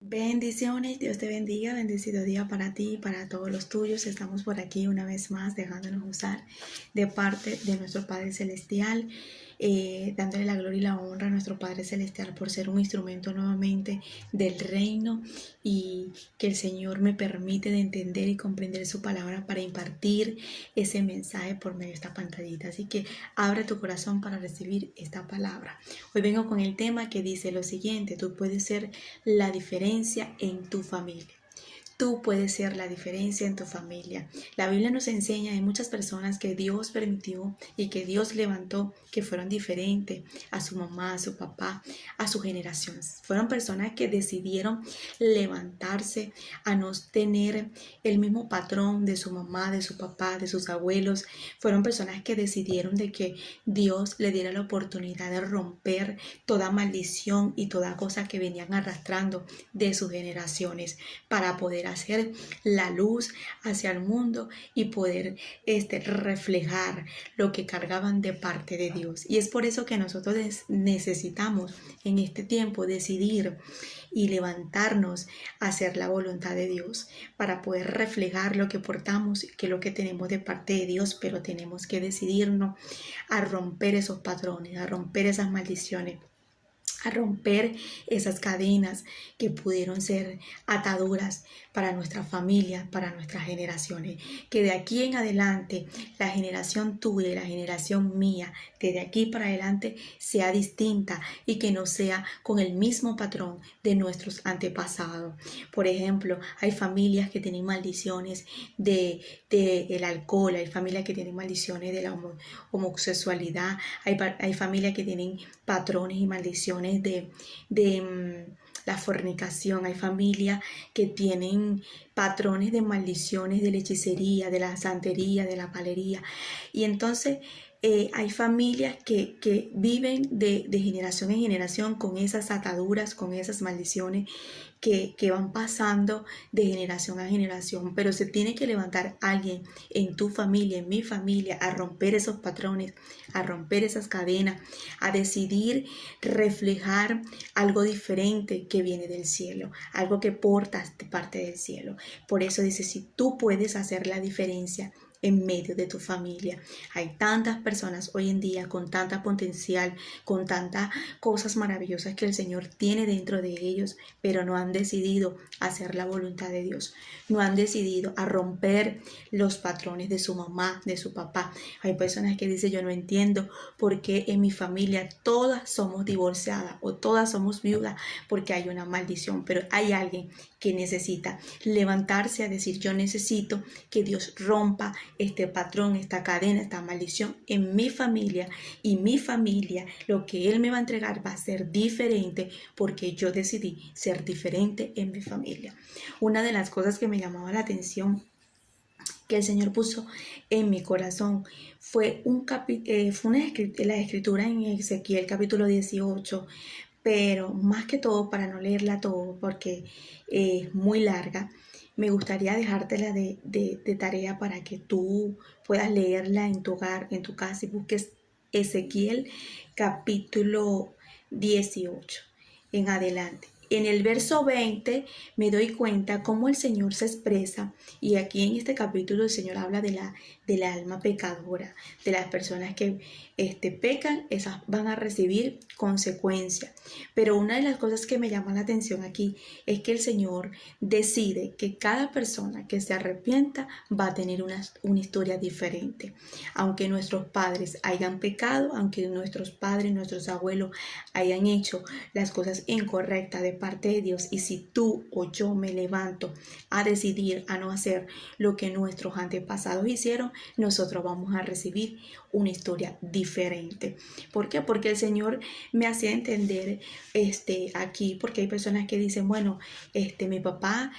Bendiciones, Dios te bendiga, bendecido día para ti y para todos los tuyos. Estamos por aquí una vez más dejándonos usar de parte de nuestro Padre Celestial, dándole la gloria y la honra a nuestro Padre Celestial por ser un instrumento nuevamente del reino y que el Señor me permite de entender y comprender su palabra para impartir ese mensaje por medio de esta pantallita. Así que abre tu corazón para recibir esta palabra. Hoy vengo con el tema que dice lo siguiente: tú puedes ser la diferencia en tu familia. Tú puedes ser la diferencia en tu familia. La Biblia nos enseña de muchas personas que Dios permitió y que Dios levantó que fueron diferentes a su mamá, a su papá, a sus generaciones. Fueron personas que decidieron levantarse a no tener el mismo patrón de su mamá, de su papá, de sus abuelos. Fueron personas que decidieron de que Dios le diera la oportunidad de romper toda maldición y toda cosa que venían arrastrando de sus generaciones para poder hacer la luz hacia el mundo y poder reflejar lo que cargaban de parte de Dios. Y es por eso que nosotros necesitamos en este tiempo decidir y levantarnos a hacer la voluntad de Dios para poder reflejar lo que portamos, que es lo que tenemos de parte de Dios, pero tenemos que decidirnos a romper esos patrones, a romper esas maldiciones, a romper esas cadenas que pudieron ser ataduras para nuestra familia, para nuestras generaciones. Que de aquí en adelante la generación tuya y la generación mía, desde aquí para adelante, sea distinta y que no sea con el mismo patrón de nuestros antepasados. Por ejemplo, hay familias que tienen maldiciones el alcohol, hay familias que tienen maldiciones de la homosexualidad, hay familias que tienen patrones y maldiciones de la fornicación, hay familias que tienen patrones de maldiciones de la hechicería, de la santería, de la palería. Y entonces hay familias que viven de generación en generación con esas ataduras, con esas maldiciones que van pasando de generación a generación, pero se tiene que levantar alguien en tu familia, en mi familia, a romper esos patrones, a romper esas cadenas, a decidir reflejar algo diferente que viene del cielo, algo que portas de parte del cielo. Por eso dice, si tú puedes hacer la diferencia en medio de tu familia. Hay tantas personas hoy en día con tanta potencial, con tantas cosas maravillosas que el Señor tiene dentro de ellos, pero no han decidido hacer la voluntad de Dios. No han decidido a romper los patrones de su mamá, de su papá. Hay personas que dicen, yo no entiendo por qué en mi familia todas somos divorciadas o todas somos viudas porque hay una maldición, pero hay alguien que necesita levantarse a decir, yo necesito que Dios rompa este patrón, esta cadena, esta maldición en mi familia, y mi familia, lo que Él me va a entregar va a ser diferente porque yo decidí ser diferente en mi familia. Una de las cosas que me llamaba la atención que el Señor puso en mi corazón fue la escritura en Ezequiel capítulo 18, pero más que todo, para no leerla todo porque es muy larga, me gustaría dejártela de tarea para que tú puedas leerla en tu hogar, en tu casa, y busques Ezequiel capítulo 18 en adelante. En el verso 20 me doy cuenta cómo el Señor se expresa, y aquí en este capítulo el Señor habla del alma pecadora, de las personas que pecan, esas van a recibir consecuencias. Pero una de las cosas que me llama la atención aquí es que el Señor decide que cada persona que se arrepienta va a tener una historia diferente. Aunque nuestros padres hayan pecado, aunque nuestros padres, nuestros abuelos hayan hecho las cosas incorrectas de parte de Dios, y si tú o yo me levanto a decidir a no hacer lo que nuestros antepasados hicieron, nosotros vamos a recibir una historia diferente. ¿Por qué? Porque el Señor me hacía entender aquí, porque hay personas que dicen, bueno, mi papá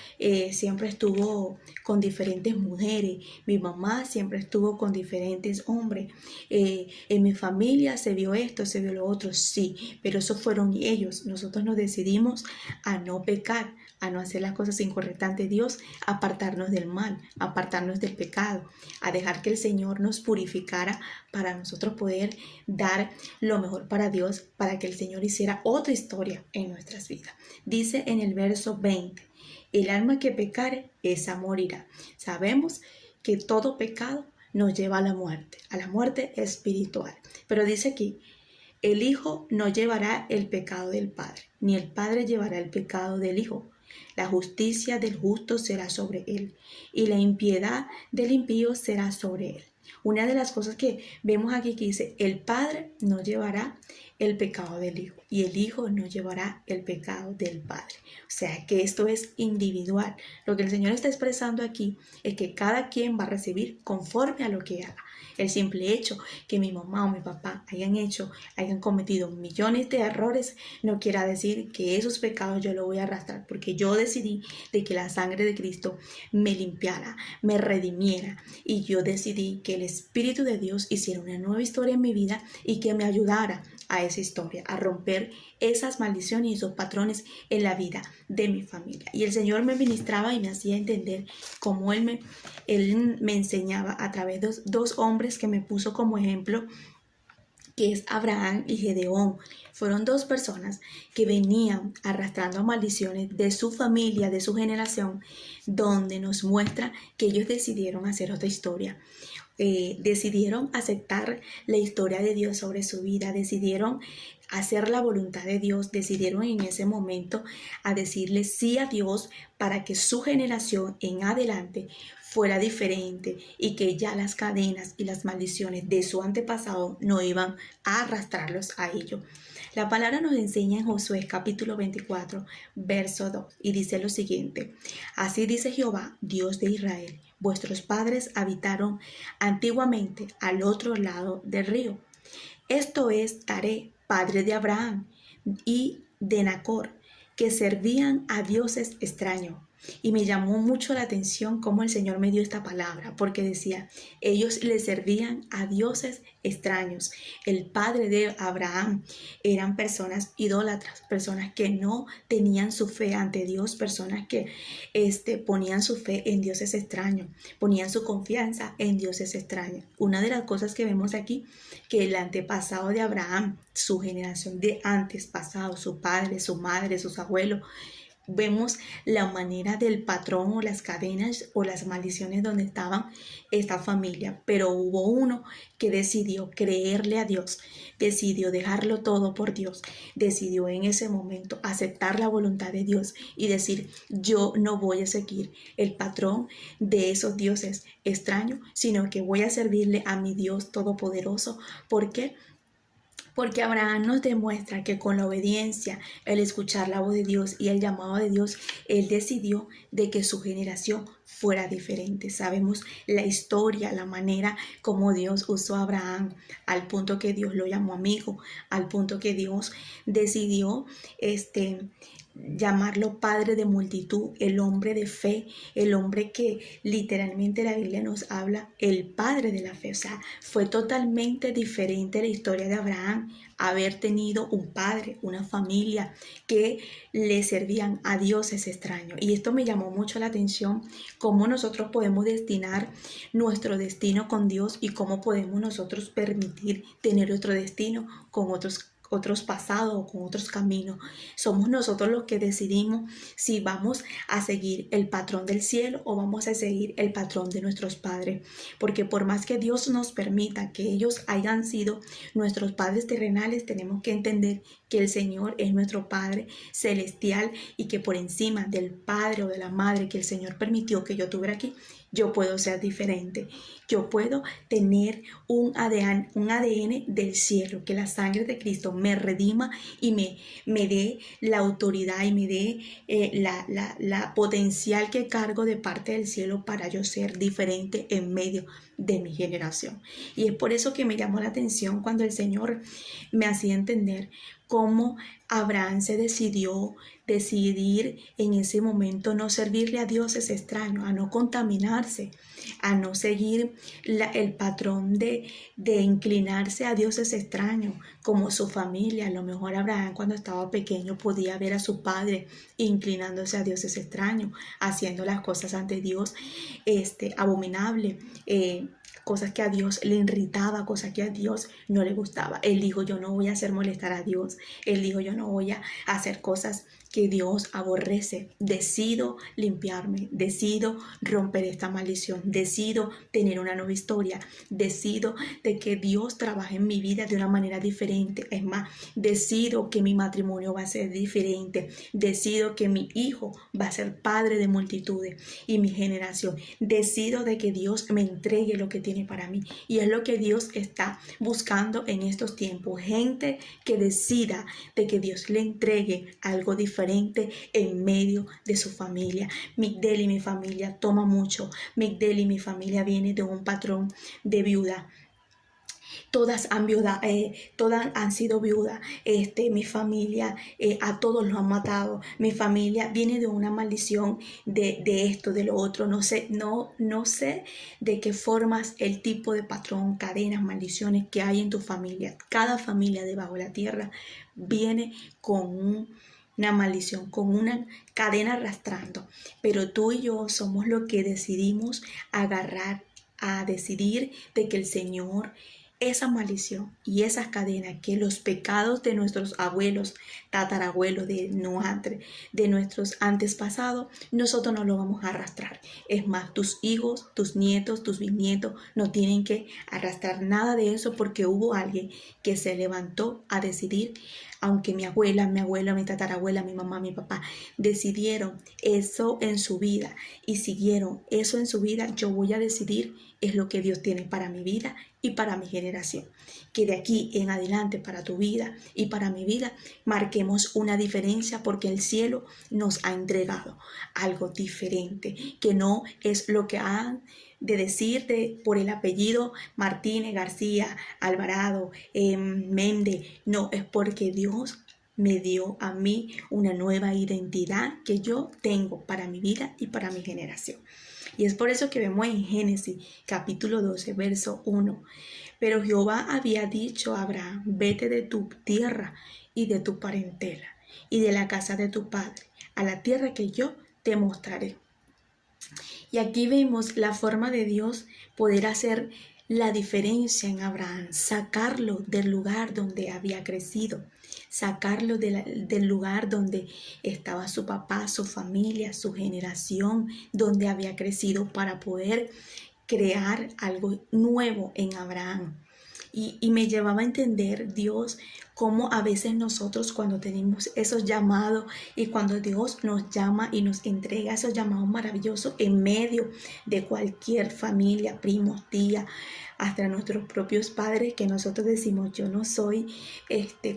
siempre estuvo con diferentes mujeres, mi mamá siempre estuvo con diferentes hombres, en mi familia se vio esto, se vio lo otro. Sí, pero eso fueron ellos. Nosotros nos decidimos a no pecar, a no hacer las cosas incorrectas ante Dios, a apartarnos del mal, a apartarnos del pecado, a dejar que el Señor nos purificara para nosotros poder dar lo mejor para Dios, para que el Señor hiciera otra historia en nuestras vidas. Dice en el verso 20, el alma que pecare, esa morirá. Sabemos que todo pecado nos lleva a la muerte espiritual. Pero dice aquí, el Hijo no llevará el pecado del Padre, ni el Padre llevará el pecado del Hijo. La justicia del justo será sobre él, y la impiedad del impío será sobre él. Una de las cosas que vemos aquí que dice, el Padre no llevará el pecado del Hijo, y el Hijo no llevará el pecado del Padre. O sea que esto es individual. Lo que el Señor está expresando aquí es que cada quien va a recibir conforme a lo que haga. El simple hecho que mi mamá o mi papá hayan cometido millones de errores, no quiere decir que esos pecados yo los voy a arrastrar, porque yo decidí de que la sangre de Cristo me limpiara, me redimiera, y yo decidí que el Espíritu de Dios hiciera una nueva historia en mi vida y que me ayudara a esa historia, a romper esas maldiciones y esos patrones en la vida de mi familia. Y el Señor me ministraba y me hacía entender cómo Él me enseñaba a través de dos hombres que me puso como ejemplo, que es Abraham y Gedeón. Fueron dos personas que venían arrastrando maldiciones de su familia, de su generación, donde nos muestra que ellos decidieron hacer otra historia. Decidieron aceptar la historia de Dios sobre su vida, decidieron hacer la voluntad de Dios, decidieron en ese momento a decirle sí a Dios para que su generación en adelante fuera diferente y que ya las cadenas y las maldiciones de su antepasado no iban a arrastrarlos a ello. La palabra nos enseña en Josué capítulo 24, verso 2, y dice lo siguiente: así dice Jehová, Dios de Israel, vuestros padres habitaron antiguamente al otro lado del río. Esto es Taré, padre de Abraham, y de Nacor, que servían a dioses extraños. Y me llamó mucho la atención cómo el Señor me dio esta palabra, porque decía, ellos le servían a dioses extraños. El padre de Abraham eran personas idólatras, personas que no tenían su fe ante Dios, personas que ponían su fe en dioses extraños, ponían su confianza en dioses extraños. Una de las cosas que vemos aquí, que el antepasado de Abraham, su generación de antes pasado, su padre, su madre, sus abuelos, vemos la manera del patrón o las cadenas o las maldiciones donde estaban esta familia, pero hubo uno que decidió creerle a Dios, decidió dejarlo todo por Dios, decidió en ese momento aceptar la voluntad de Dios y decir, yo no voy a seguir el patrón de esos dioses extraños, sino que voy a servirle a mi Dios todopoderoso. ¿Por qué? Porque Abraham nos demuestra que con la obediencia, el escuchar la voz de Dios y el llamado de Dios, él decidió de que su generación fuera diferente. Sabemos la historia, la manera como Dios usó a Abraham, al punto que Dios lo llamó amigo, al punto que Dios decidió llamarlo padre de multitud, el hombre de fe, el hombre que literalmente la Biblia nos habla, el padre de la fe. O sea, fue totalmente diferente la historia de Abraham, haber tenido un padre, una familia que le servían a dioses extraños. Y esto me llamó mucho la atención, cómo nosotros podemos destinar nuestro destino con Dios y cómo podemos nosotros permitir tener otro destino con otros pasados o con otros caminos. Somos nosotros los que decidimos si vamos a seguir el patrón del cielo o vamos a seguir el patrón de nuestros padres, porque por más que Dios nos permita que ellos hayan sido nuestros padres terrenales, tenemos que entender que el Señor es nuestro Padre celestial y que por encima del padre o de la madre que el Señor permitió que yo tuviera aquí, yo puedo ser diferente. Yo puedo tener un ADN del cielo, que la sangre de Cristo me redima y me dé la autoridad y me dé la potencial que cargo de parte del cielo para yo ser diferente en medio de mi generación. Y es por eso que me llamó la atención cuando el Señor me hacía entender cómo Abraham se decidir en ese momento no servirle a dioses extraños, a no contaminarse, a no seguir el patrón de inclinarse a dioses extraños, como su familia. A lo mejor Abraham cuando estaba pequeño podía ver a su padre inclinándose a dioses extraños, haciendo las cosas ante Dios abominable, cosas que a Dios le irritaba, cosas que a Dios no le gustaba. Él dijo, yo no voy a hacer molestar a Dios. Él dijo, yo no voy a hacer cosas que Dios aborrece. Decido limpiarme, decido romper esta maldición, decido tener una nueva historia, decido de que Dios trabaje en mi vida de una manera diferente. Es más, decido que mi matrimonio va a ser diferente, decido que mi hijo va a ser padre de multitudes y mi generación. Decido de que Dios me entregue lo que tiene para mí, y es lo que Dios está buscando en estos tiempos, gente que decida de que Dios le entregue algo diferente en medio de su familia. Migdel y mi familia toma mucho. Migdel y mi familia viene de un patrón de viuda. Todas han sido viudas. Mi familia a todos los han matado. Mi familia viene de una maldición de esto, de lo otro. No sé de qué formas, el tipo de patrón, cadenas, maldiciones que hay en tu familia. Cada familia debajo de la tierra viene con una maldición, con una cadena arrastrando. Pero tú y yo somos los que decidimos agarrar, a decidir de que el Señor, esa maldición y esas cadenas, que los pecados de nuestros abuelos, tatarabuelos, de nuestros antepasados, nosotros no lo vamos a arrastrar. Es más, tus hijos, tus nietos, tus bisnietos no tienen que arrastrar nada de eso, porque hubo alguien que se levantó a decidir. Aunque mi abuela, mi tatarabuela, mi mamá, mi papá decidieron eso en su vida y siguieron eso en su vida, yo voy a decidir es lo que Dios tiene para mi vida y para mi generación. Que de aquí en adelante, para tu vida y para mi vida, marquemos una diferencia, porque el cielo nos ha entregado algo diferente, que no es lo que han de decirte por el apellido Martínez, García, Alvarado, Méndez. No, es porque Dios me dio a mí una nueva identidad que yo tengo para mi vida y para mi generación. Y es por eso que vemos en Génesis capítulo 12, verso 1. Pero Jehová había dicho a Abraham, vete de tu tierra y de tu parentela y de la casa de tu padre, a la tierra que yo te mostraré. Y aquí vemos la forma de Dios poder hacer la diferencia en Abraham, sacarlo del lugar donde había crecido, sacarlo del lugar donde estaba su papá, su familia, su generación, donde había crecido, para poder crear algo nuevo en Abraham. Y me llevaba a entender Dios cómo a veces nosotros, cuando tenemos esos llamados y cuando Dios nos llama y nos entrega esos llamados maravillosos en medio de cualquier familia, primos, tía, hasta nuestros propios padres, que nosotros decimos, yo no soy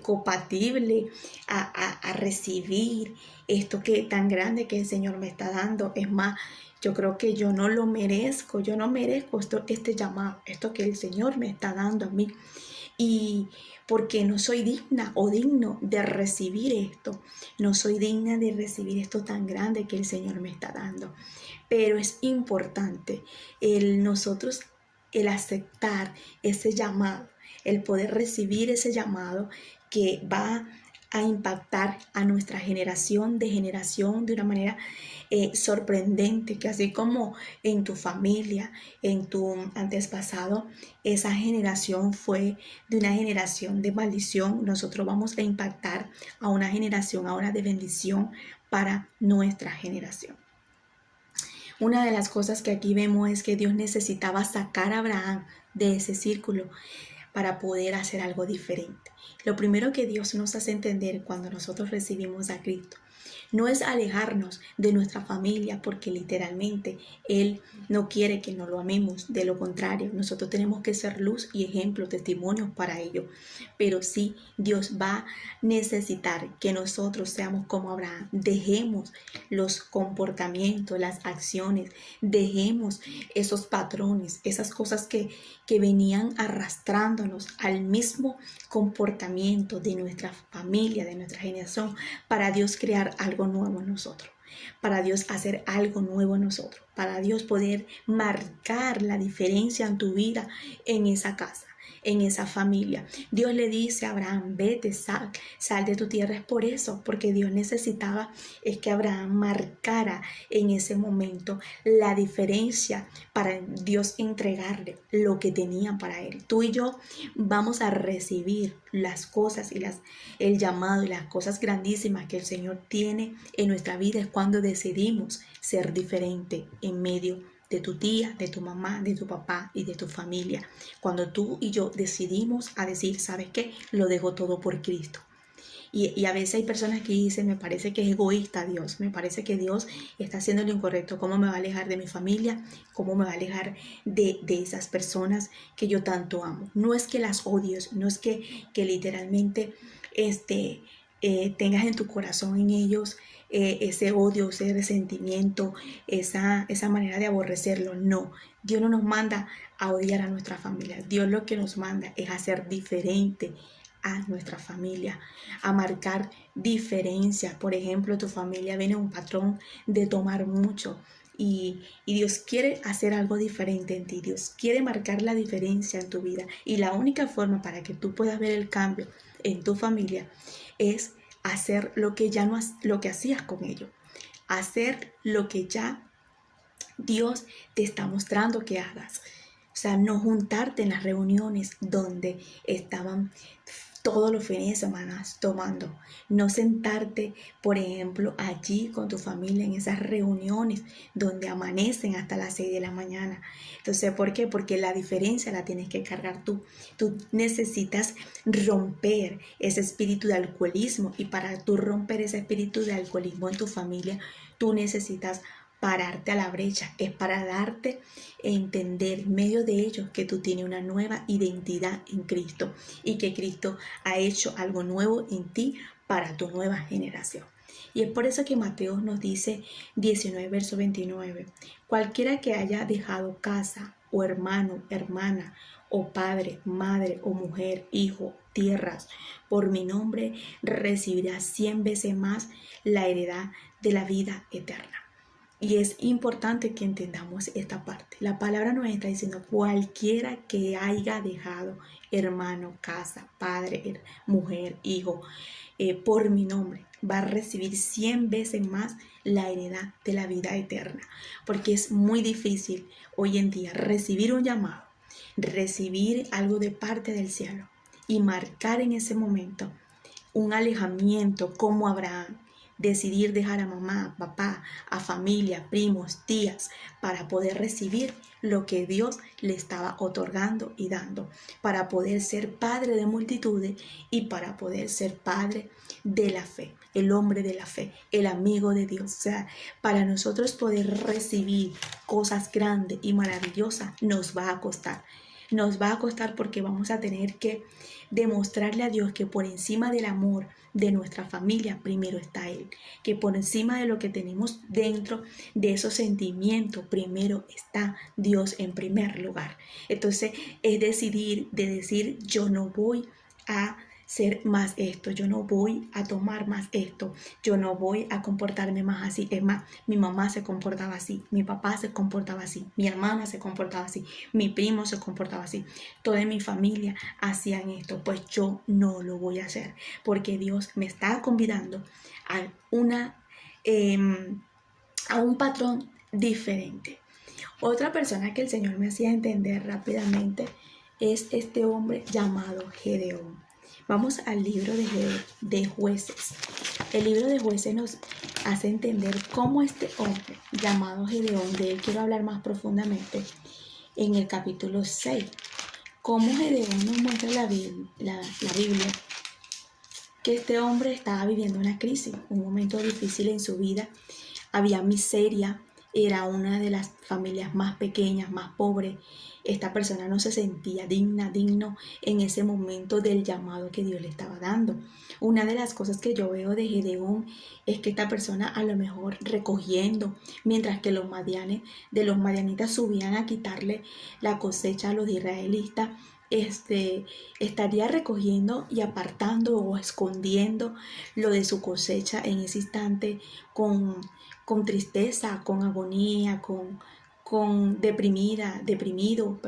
compatible a recibir esto que tan grande que el Señor me está dando. Es más, yo creo que yo no lo merezco, yo no merezco este llamado, esto que el Señor me está dando a mí. Y porque no soy digna o digno de recibir esto, no soy digna de recibir esto tan grande que el Señor me está dando. Pero es importante nosotros aceptar ese llamado, el poder recibir ese llamado que va a impactar a nuestra generación de una manera sorprendente, que así como en tu familia, en tu antepasado, esa generación fue de una generación de maldición, nosotros vamos a impactar a una generación ahora de bendición para nuestra generación. Una de las cosas que aquí vemos es que Dios necesitaba sacar a Abraham de ese círculo para poder hacer algo diferente. Lo primero que Dios nos hace entender cuando nosotros recibimos a Cristo no es alejarnos de nuestra familia, porque literalmente Él no quiere que nos lo amemos. De lo contrario, nosotros tenemos que ser luz y ejemplo, testimonios para ello. Pero sí, Dios va a necesitar que nosotros seamos como Abraham. Dejemos los comportamientos, las acciones, dejemos esos patrones, esas cosas que venían arrastrándonos al mismo comportamiento de nuestra familia, de nuestra generación, para Dios crear algo nuevo en nosotros, para Dios hacer algo nuevo en nosotros, para Dios poder marcar la diferencia en tu vida, en esa casa, en esa familia. Dios le dice a Abraham, vete, sal de tu tierra. Es por eso, porque Dios necesitaba es que Abraham marcara en ese momento la diferencia para Dios entregarle lo que tenían para él. Tú y yo vamos a recibir las cosas y el llamado y las cosas grandísimas que el Señor tiene en nuestra vida es cuando decidimos ser diferente en medio de tu tía, de tu mamá, de tu papá y de tu familia. Cuando tú y yo decidimos a decir, ¿sabes qué? Lo dejo todo por Cristo. Y a veces hay personas que dicen, me parece que es egoísta Dios, me parece que Dios está haciendo lo incorrecto. ¿Cómo me va a alejar de mi familia? ¿Cómo me va a alejar de esas personas que yo tanto amo? No es que las odies, no es que literalmente tengas en tu corazón en ellos ese odio, ese resentimiento, esa manera de aborrecerlo. No, Dios no nos manda a odiar a nuestra familia. Dios lo que nos manda es hacer diferente a nuestra familia, a marcar diferencias. Por ejemplo, tu familia viene un patrón de tomar mucho y Dios quiere hacer algo diferente en ti. Dios quiere marcar la diferencia en tu vida, y la única forma para que tú puedas ver el cambio en tu familia es hacer lo que ya no lo que hacías con ellos, hacer lo que ya Dios te está mostrando que hagas. O sea, no juntarte en las reuniones donde estaban todos los fines de semana tomando. No sentarte, por ejemplo, allí con tu familia en esas reuniones donde amanecen hasta las 6 de la mañana. Entonces, ¿por qué? Porque la diferencia la tienes que cargar tú. Tú necesitas romper ese espíritu de alcoholismo, y para tú romper ese espíritu de alcoholismo en tu familia, tú necesitas pararte a la brecha. Es para darte a entender en medio de ellos que tú tienes una nueva identidad en Cristo y que Cristo ha hecho algo nuevo en ti para tu nueva generación. Y es por eso que Mateo nos dice 19, verso 29, cualquiera que haya dejado casa o hermano, hermana, o padre, madre, o mujer, hijo, tierras, por mi nombre, recibirá 100 veces más la heredad de la vida eterna. Y es importante que entendamos esta parte. La palabra nos está diciendo, cualquiera que haya dejado hermano, casa, padre, mujer, hijo, por mi nombre, va a recibir 100 veces más la heredad de la vida eterna. Porque es muy difícil hoy en día recibir un llamado, recibir algo de parte del cielo y marcar en ese momento un alejamiento como Abraham. Decidir dejar a mamá, papá, a familia, primos, tías, para poder recibir lo que Dios le estaba otorgando y dando, para poder ser padre de multitudes y para poder ser padre de la fe, el hombre de la fe, el amigo de Dios. O sea, para nosotros poder recibir cosas grandes y maravillosas nos va a costar. Nos va a costar porque vamos a tener que demostrarle a Dios que por encima del amor de nuestra familia primero está Él, que por encima de lo que tenemos dentro de esos sentimientos primero está Dios en primer lugar. Entonces es decidir, yo no voy a ser más esto, yo no voy a tomar más esto, yo no voy a comportarme más así. Es más, mi mamá se comportaba así, mi papá se comportaba así, mi hermana se comportaba así, mi primo se comportaba así, toda mi familia hacían esto, pues yo no lo voy a hacer, porque Dios me está convidando a un patrón diferente. Otra persona que el Señor me hacía entender rápidamente es este hombre llamado Gedeón. Vamos al libro de Jueces. El libro de Jueces nos hace entender cómo este hombre llamado Gedeón, de él quiero hablar más profundamente en el capítulo 6. Cómo Gedeón nos muestra la Biblia que este hombre estaba viviendo una crisis, un momento difícil en su vida. Había miseria, era una de las familias más pequeñas, más pobres. Esta persona no se sentía digno en ese momento del llamado que Dios le estaba dando. Una de las cosas que yo veo de Gedeón es que esta persona a lo mejor recogiendo, mientras que de los madianitas subían a quitarle la cosecha a los israelitas, estaría recogiendo y apartando o escondiendo lo de su cosecha en ese instante con tristeza, con agonía, con deprimido,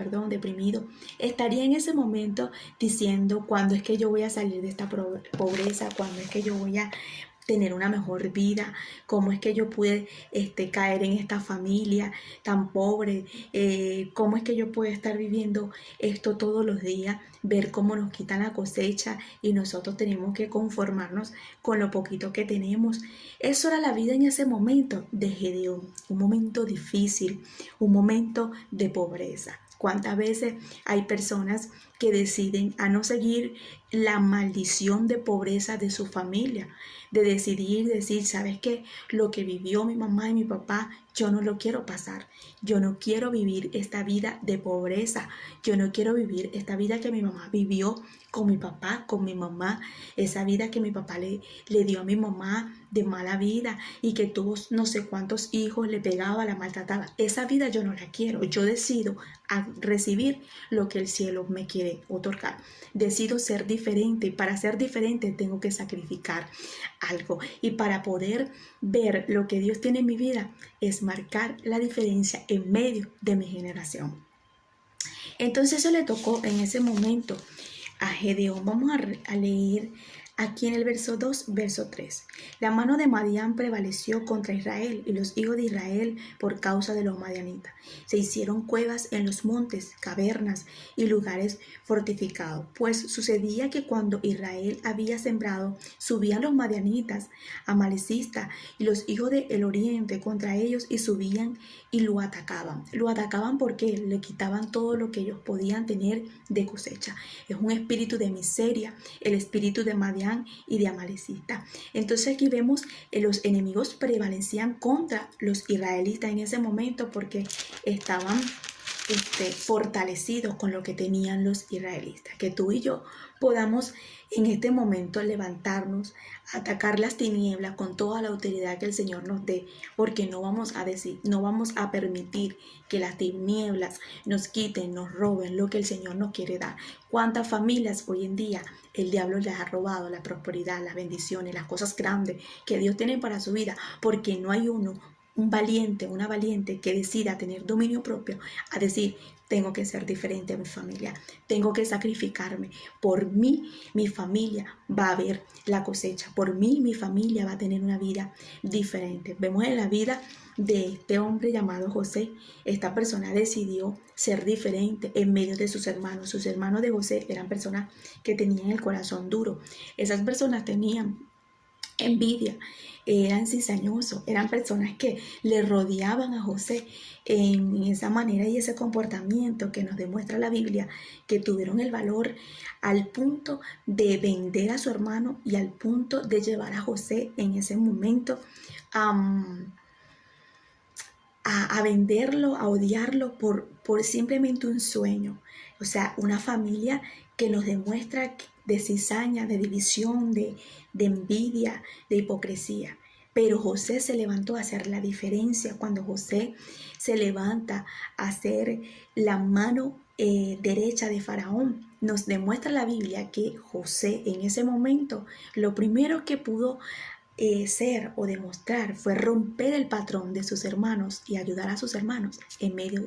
estaría en ese momento diciendo cuándo es que yo voy a salir de esta pobreza, cuándo es que yo voy a tener una mejor vida, cómo es que yo pude caer en esta familia tan pobre, cómo es que yo puedo estar viviendo esto todos los días, ver cómo nos quitan la cosecha y nosotros tenemos que conformarnos con lo poquito que tenemos. Eso era la vida en ese momento de Gedeón, un momento difícil, un momento de pobreza. ¿Cuántas veces hay personas que deciden a no seguir la maldición de pobreza de su familia? De decidir, decir, ¿sabes qué? Lo que vivió mi mamá y mi papá, yo no lo quiero pasar. Yo no quiero vivir esta vida de pobreza. Yo no quiero vivir esta vida que mi mamá vivió con mi papá, con mi mamá. Esa vida que mi papá le dio a mi mamá de mala vida y que tuvo no sé cuántos hijos, le pegaba, la maltrataba. Esa vida yo no la quiero. Yo decido a recibir lo que el cielo me quiere otorgar. Decido ser diferente y para ser diferente tengo que sacrificar algo. Y para poder ver lo que Dios tiene en mi vida es marcar la diferencia en medio de mi generación. Entonces eso le tocó en ese momento a Gedeón. Vamos a leer aquí en el verso 2, verso 3. La mano de Madián prevaleció contra Israel y los hijos de Israel por causa de los madianitas. Se hicieron cuevas en los montes, cavernas y lugares fortificados. Pues sucedía que cuando Israel había sembrado, subían los madianitas, amalecistas y los hijos del oriente contra ellos y subían y lo atacaban. Lo atacaban porque le quitaban todo lo que ellos podían tener de cosecha. Es un espíritu de miseria, el espíritu de Madián y de amalecita. Entonces aquí vemos los enemigos prevalecían contra los israelitas en ese momento porque estaban fortalecidos con lo que tenían los israelitas. Que tú y yo podamos en este momento levantarnos, atacar las tinieblas con toda la autoridad que el Señor nos dé, porque no vamos a permitir que las tinieblas nos quiten, nos roben lo que el Señor nos quiere dar. ¿Cuántas familias hoy en día el diablo les ha robado la prosperidad, las bendiciones, las cosas grandes que Dios tiene para su vida? Porque no hay un valiente, una valiente que decida tener dominio propio, a decir, tengo que ser diferente a mi familia, tengo que sacrificarme, por mí mi familia va a ver la cosecha, por mí mi familia va a tener una vida diferente. Vemos en la vida de este hombre llamado José, esta persona decidió ser diferente en medio de sus hermanos. Sus hermanos de José eran personas que tenían el corazón duro, esas personas tenían envidia, eran cizañosos, eran personas que le rodeaban a José en esa manera y ese comportamiento que nos demuestra la Biblia, que tuvieron el valor al punto de vender a su hermano y al punto de llevar a José en ese momento a venderlo, a odiarlo por simplemente un sueño. O sea, una familia que nos demuestra de cizaña, de división, de envidia, de hipocresía. Pero José se levantó a hacer la diferencia. Cuando José se levanta a hacer la mano derecha de Faraón, nos demuestra la Biblia que José en ese momento lo primero que pudo ser o demostrar fue romper el patrón de sus hermanos y ayudar a sus hermanos en medio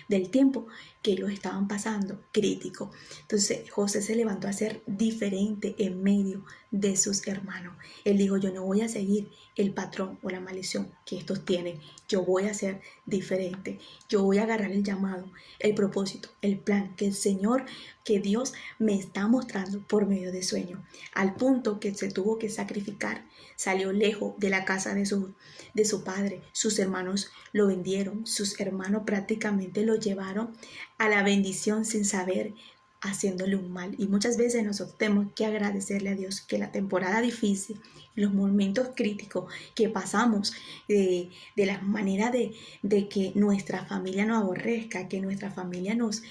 del tiempo que ellos estaban pasando crítico. Entonces José se levantó a ser diferente en medio de sus hermanos. Él dijo, yo no voy a seguir el patrón o la maldición que estos tienen, yo voy a ser diferente, yo voy a agarrar el llamado, el propósito, el plan que el Señor, que Dios me está mostrando por medio de sueño, al punto que se tuvo que sacrificar. Salió lejos de la casa de su padre. Sus hermanos lo vendieron. Sus hermanos prácticamente lo llevaron a la bendición sin saber haciéndole un mal. Y muchas veces nosotros tenemos que agradecerle a Dios que la temporada difícil, los momentos críticos que pasamos, de la manera de que nuestra familia nos aborrezca, que nuestra familia nos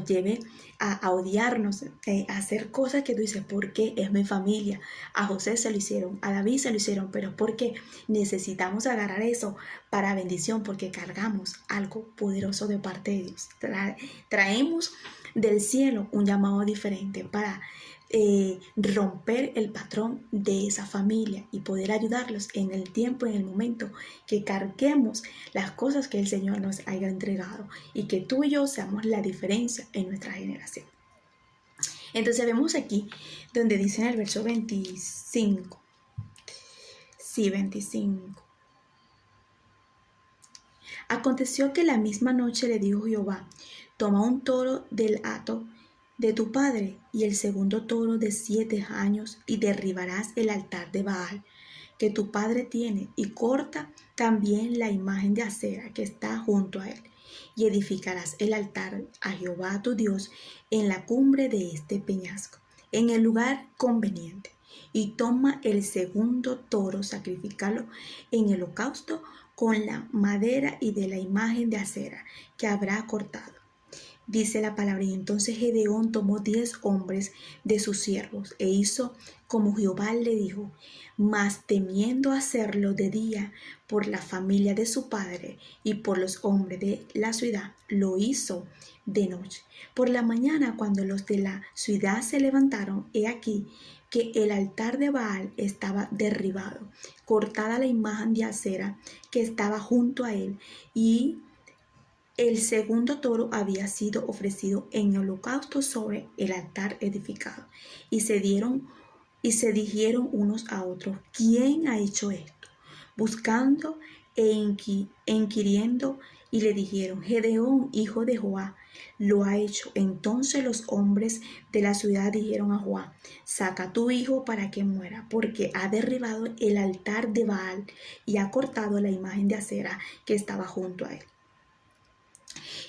lleve a odiarnos, a hacer cosas que tú dices, ¿por qué? Es mi familia. A José se lo hicieron, a David se lo hicieron, pero es porque necesitamos agarrar eso para bendición, porque cargamos algo poderoso de parte de Dios. Traemos del cielo un llamado diferente para romper el patrón de esa familia y poder ayudarlos en el tiempo, en el momento que carguemos las cosas que el Señor nos haya entregado, y que tú y yo seamos la diferencia en nuestra generación. Entonces vemos aquí donde dice en el verso 25, sí, 25. Aconteció que la misma noche le dijo Jehová: toma un toro del hato de tu padre y el segundo toro de 7 años, y derribarás el altar de Baal que tu padre tiene, y corta también la imagen de acera que está junto a él, y edificarás el altar a Jehová tu Dios en la cumbre de este peñasco, en el lugar conveniente. Y toma el segundo toro, sacrifícalo en el holocausto con la madera y de la imagen de acera que habrá cortado. Dice la palabra: y entonces Gedeón tomó 10 hombres de sus siervos e hizo como Jehová le dijo, mas temiendo hacerlo de día por la familia de su padre y por los hombres de la ciudad, lo hizo de noche. Por la mañana, cuando los de la ciudad se levantaron, he aquí que el altar de Baal estaba derribado, cortada la imagen de acera que estaba junto a él, y el segundo toro había sido ofrecido en holocausto sobre el altar edificado. Y se dijeron unos a otros: ¿quién ha hecho esto? Buscando e inquiriendo, y le dijeron: Gedeón, hijo de Joá, lo ha hecho. Entonces los hombres de la ciudad dijeron a Joá: saca a tu hijo para que muera, porque ha derribado el altar de Baal y ha cortado la imagen de acera que estaba junto a él.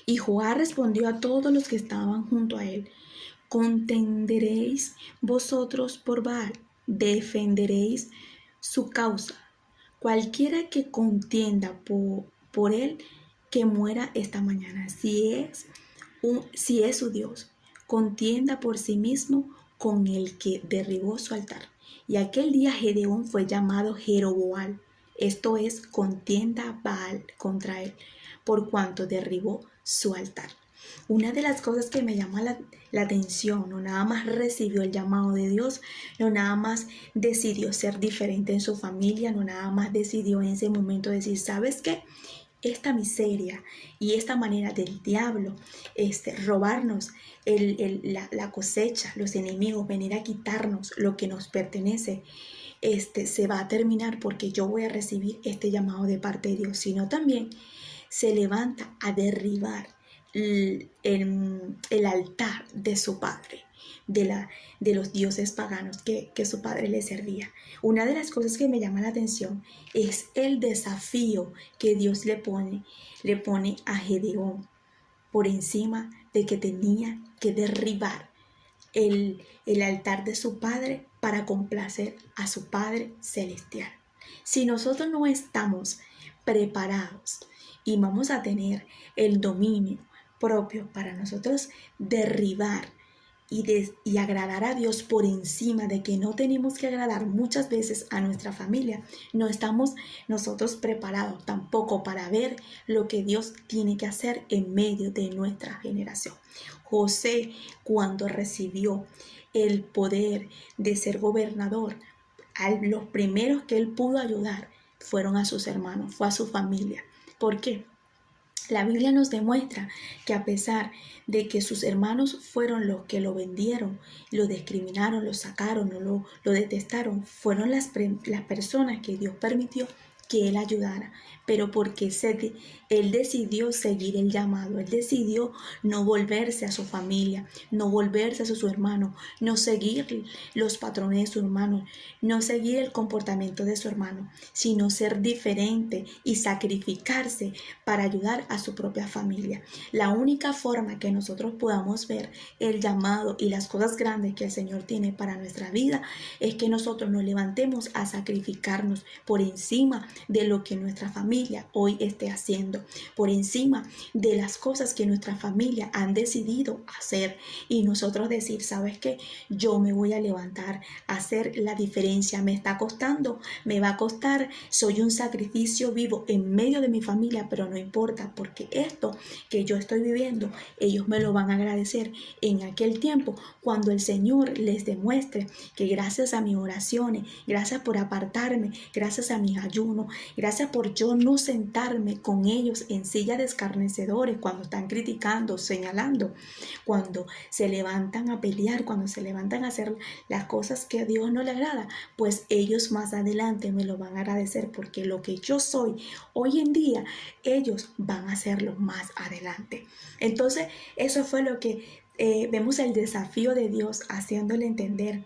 Y Joá respondió a todos los que estaban junto a él: ¿contenderéis vosotros por Baal? ¿Defenderéis su causa? Cualquiera que contienda por él, que muera esta mañana. Si es su Dios, contienda por sí mismo con el que derribó su altar. Y aquel día Gedeón fue llamado Jeroboal, esto es, contienda Baal contra él, por cuanto derribó su altar. Una de las cosas que me llama la atención, no nada más recibió el llamado de Dios, no nada más decidió ser diferente en su familia, no nada más decidió en ese momento decir, ¿sabes qué? Esta miseria y esta manera del diablo robarnos la cosecha, los enemigos, venir a quitarnos lo que nos pertenece, se va a terminar porque yo voy a recibir este llamado de parte de Dios, sino también se levanta a derribar el altar de su padre, de los dioses paganos que su padre le servía. Una de las cosas que me llama la atención es el desafío que Dios le pone a Gedeón por encima de que tenía que derribar el altar de su padre para complacer a su Padre Celestial. Si nosotros no estamos preparados y vamos a tener el dominio propio para nosotros derribar y agradar a Dios por encima de que no tenemos que agradar muchas veces a nuestra familia, no estamos nosotros preparados tampoco para ver lo que Dios tiene que hacer en medio de nuestra generación. José, cuando recibió el poder de ser gobernador, los primeros que él pudo ayudar fueron a sus hermanos, fue a su familia. ¿Por qué? La Biblia nos demuestra que a pesar de que sus hermanos fueron los que lo vendieron, lo discriminaron, lo sacaron, lo detestaron, fueron las personas que Dios permitió que él ayudara, pero porque él decidió seguir el llamado, él decidió no volverse a su familia, no volverse a su hermano, no seguir los patrones de su hermano, no seguir el comportamiento de su hermano, sino ser diferente y sacrificarse para ayudar a su propia familia. La única forma que nosotros podamos ver el llamado y las cosas grandes que el Señor tiene para nuestra vida es que nosotros nos levantemos a sacrificarnos por encima de lo que nuestra familia hoy esté haciendo, por encima de las cosas que nuestra familia han decidido hacer, y nosotros decir, ¿sabes qué? Yo me voy a levantar a hacer la diferencia. Me está costando, me va a costar, soy un sacrificio vivo en medio de mi familia, pero no importa, porque esto que yo estoy viviendo, ellos me lo van a agradecer en aquel tiempo cuando el Señor les demuestre que gracias a mis oraciones, gracias por apartarme, gracias a mis ayunos, gracias por yo no sentarme con ellos en silla de escarnecedores cuando están criticando, señalando, cuando se levantan a pelear, cuando se levantan a hacer las cosas que a Dios no le agrada, pues ellos más adelante me lo van a agradecer, porque lo que yo soy hoy en día, ellos van a hacerlo más adelante. Entonces, eso fue lo que vemos, el desafío de Dios haciéndole entender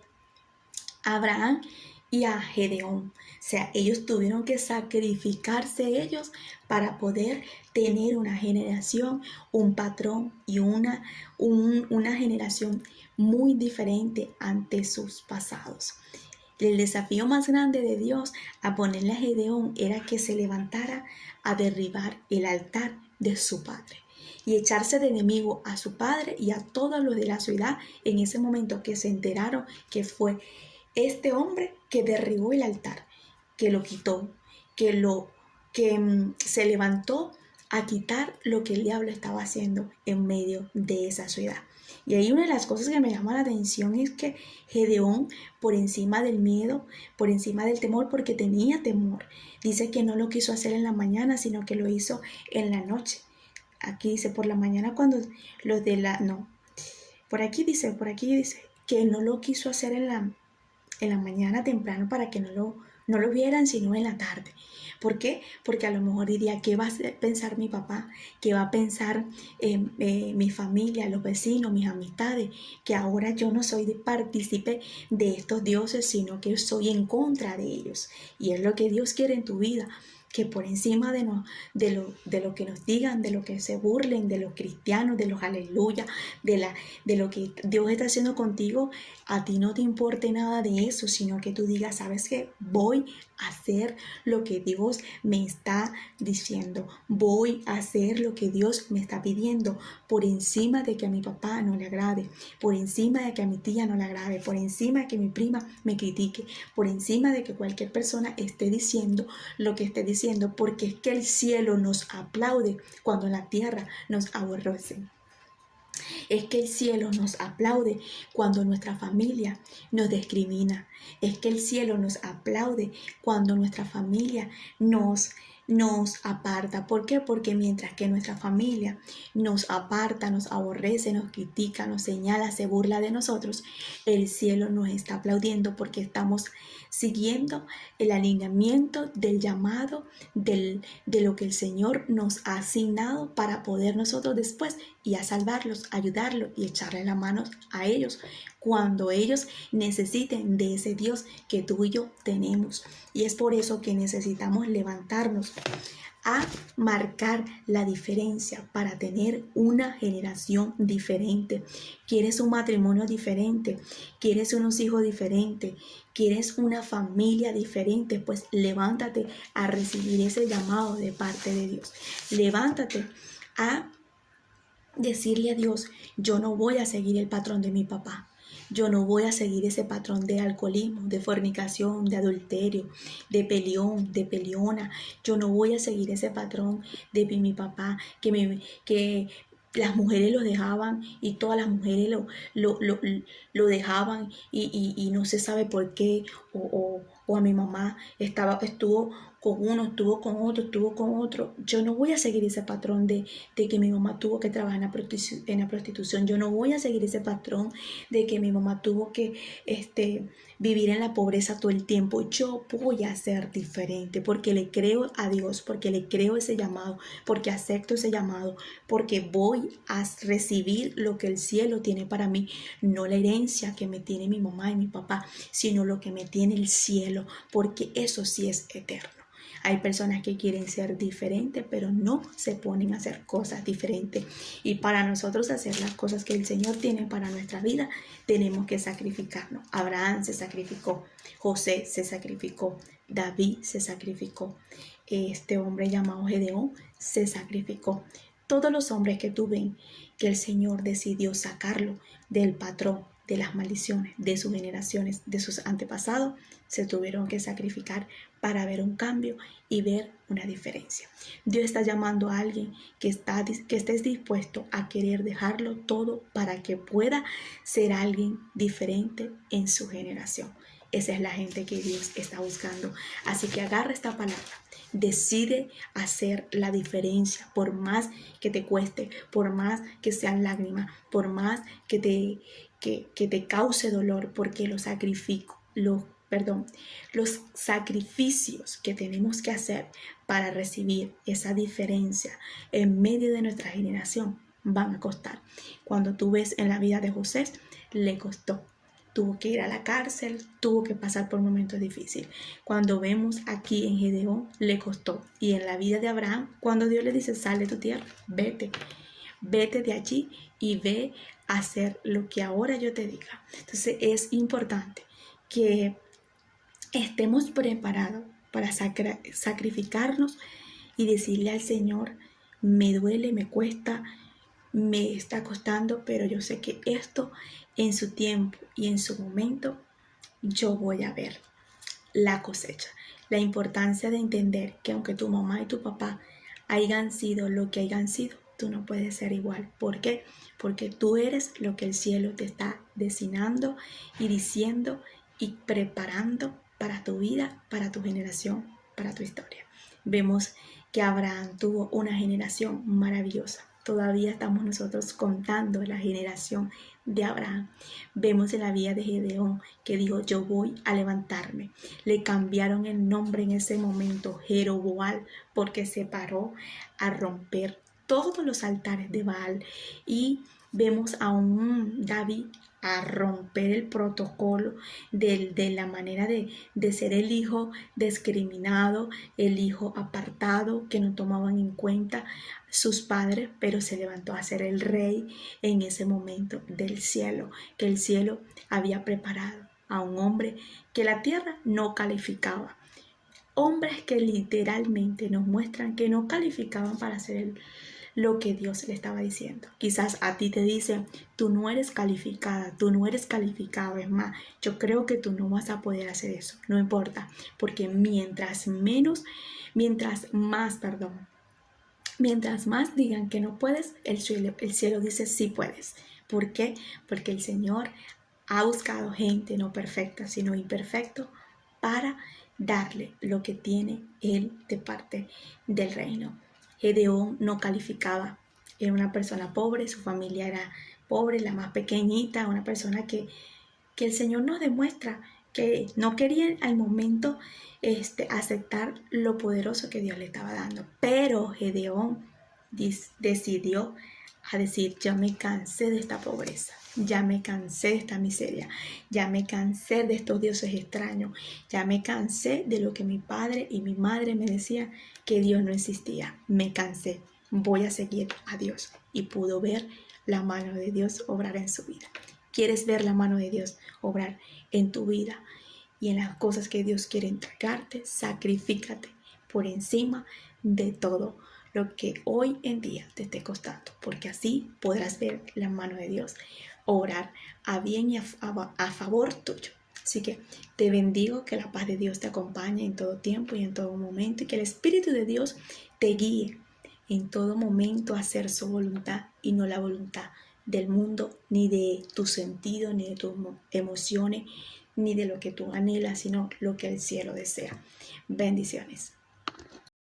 a Abraham y a Gedeón. O sea, ellos tuvieron que sacrificarse ellos para poder tener una generación, un patrón y una generación muy diferente ante sus pasados. El desafío más grande de Dios a ponerle a Gedeón era que se levantara a derribar el altar de su padre y echarse de enemigo a su padre y a todos los de la ciudad en ese momento que se enteraron que fue este hombre que derribó el altar, que lo quitó, que se levantó a quitar lo que el diablo estaba haciendo en medio de esa ciudad. Y ahí una de las cosas que me llama la atención es que Gedeón, por encima del miedo, por encima del temor, porque tenía temor, dice que no lo quiso hacer en la mañana, sino que lo hizo en la noche. Aquí dice por la mañana cuando los de la... No, por aquí dice que no lo quiso hacer en la mañana temprano para que no lo vieran, sino en la tarde. ¿Por qué? Porque a lo mejor diría, ¿qué va a pensar mi papá? ¿Qué va a pensar mi familia, los vecinos, mis amistades? Que ahora yo no soy partícipe de estos dioses, sino que soy en contra de ellos. Y es lo que Dios quiere en tu vida, que por encima de lo que nos digan, de lo que se burlen, de los cristianos, de los aleluya, de lo que Dios está haciendo contigo, a ti no te importe nada de eso, sino que tú digas, ¿sabes qué? Voy a hacer lo que Dios me está diciendo. Voy a hacer lo que Dios me está pidiendo, por encima de que a mi papá no le agrade, por encima de que a mi tía no le agrade, por encima de que mi prima me critique, por encima de que cualquier persona esté diciendo lo que esté diciendo, porque es que el cielo nos aplaude cuando la tierra nos aborrece. Es que el cielo nos aplaude cuando nuestra familia nos discrimina. Es que el cielo nos aplaude cuando nuestra familia nos aparta. ¿Por qué? Porque mientras que nuestra familia nos aparta, nos aborrece, nos critica, nos señala, se burla de nosotros, el cielo nos está aplaudiendo porque estamos siguiendo el alineamiento del llamado de lo que el Señor nos ha asignado para poder nosotros después y a salvarlos, ayudarlos y echarle la mano a ellos cuando ellos necesiten de ese Dios que tú y yo tenemos. Y es por eso que necesitamos levantarnos a marcar la diferencia para tener una generación diferente. ¿Quieres un matrimonio diferente? ¿Quieres unos hijos diferentes? ¿Quieres una familia diferente? Pues levántate a recibir ese llamado de parte de Dios. Levántate a decirle a Dios, yo no voy a seguir el patrón de mi papá. Yo no voy a seguir ese patrón de alcoholismo, de fornicación, de adulterio, de peleón, de peleona. Yo no voy a seguir ese patrón de mi papá, que las mujeres lo dejaban y todas las mujeres lo dejaban y no se sabe por qué. O a mi mamá estuvo con uno, estuvo con otro, estuvo con otro. Yo no voy a seguir ese patrón de que mi mamá tuvo que trabajar en la prostitución. Yo no voy a seguir ese patrón de que mi mamá tuvo que vivir en la pobreza todo el tiempo. Yo voy a ser diferente porque le creo a Dios, porque le creo ese llamado, porque acepto ese llamado, porque voy a recibir lo que el cielo tiene para mí, no la herencia que me tiene mi mamá y mi papá, sino lo que me tiene el cielo, porque eso sí es eterno. Hay personas que quieren ser diferentes, pero no se ponen a hacer cosas diferentes. Y para nosotros hacer las cosas que el Señor tiene para nuestra vida, tenemos que sacrificarnos. Abraham se sacrificó, José se sacrificó, David se sacrificó, este hombre llamado Gedeón se sacrificó. Todos los hombres que tú ven que el Señor decidió sacarlo del patrón, de las maldiciones, de sus generaciones, de sus antepasados, se tuvieron que sacrificar para ver un cambio y ver una diferencia. Dios está llamando a alguien que estés dispuesto a querer dejarlo todo para que pueda ser alguien diferente en su generación. Esa es la gente que Dios está buscando. Así que agarra esta palabra. Decide hacer la diferencia, por más que te cueste, por más que sean lágrimas, por más que te cause dolor, porque los sacrificios que tenemos que hacer para recibir esa diferencia en medio de nuestra generación van a costar. Cuando tú ves en la vida de José, le costó. Tuvo que ir a la cárcel, tuvo que pasar por momentos difíciles. Cuando vemos aquí en Gedeón, le costó. Y en la vida de Abraham, cuando Dios le dice, sal de tu tierra, vete de allí y ve a hacer lo que ahora yo te diga. Entonces es importante que estemos preparados para sacrificarnos y decirle al Señor, me duele, me cuesta, me está costando, pero yo sé que esto en su tiempo y en su momento yo voy a ver la cosecha. La importancia de entender que aunque tu mamá y tu papá hayan sido lo que hayan sido, tú no puedes ser igual. ¿Por qué? Porque tú eres lo que el cielo te está destinando y diciendo y preparando para tu vida, para tu generación, para tu historia. Vemos que Abraham tuvo una generación maravillosa. Todavía estamos nosotros contando la generación de Abraham. Vemos en la vida de Gedeón que dijo, yo voy a levantarme. Le cambiaron el nombre en ese momento, Jeroboam, porque se paró a romper todos los altares de Baal. Y vemos a un David a romper el protocolo de la manera de ser el hijo discriminado, el hijo apartado, que no tomaban en cuenta sus padres, pero se levantó a ser el rey en ese momento del cielo, que el cielo había preparado a un hombre que la tierra no calificaba. Hombres que literalmente nos muestran que no calificaban para ser lo que Dios le estaba diciendo. Quizás a ti te dicen, tú no eres calificada, tú no eres calificado. Es más, yo creo que tú no vas a poder hacer eso. No importa, porque mientras más digan que no puedes, el cielo dice sí puedes. ¿Por qué? Porque el Señor ha buscado gente no perfecta, sino imperfecto, para darle lo que tiene Él de parte del reino. Gedeón no calificaba, era una persona pobre, su familia era pobre, la más pequeñita, una persona que el Señor nos demuestra que no quería al momento aceptar lo poderoso que Dios le estaba dando. Pero Gedeón decidió a decir, ya me cansé de esta pobreza, ya me cansé de esta miseria, ya me cansé de estos dioses extraños, ya me cansé de lo que mi padre y mi madre me decían que Dios no existía. Me cansé, voy a seguir a Dios. Y pudo ver la mano de Dios obrar en su vida. ¿Quieres ver la mano de Dios obrar en tu vida y en las cosas que Dios quiere entregarte? Sacrifícate por encima de todo lo que hoy en día te esté costando, porque así podrás ver la mano de Dios obrar a bien y a favor tuyo. Así que te bendigo, que la paz de Dios te acompañe en todo tiempo y en todo momento, y que el Espíritu de Dios te guíe en todo momento a hacer su voluntad y no la voluntad del mundo, ni de tu sentido, ni de tus emociones, ni de lo que tú anhelas, sino lo que el cielo desea. Bendiciones.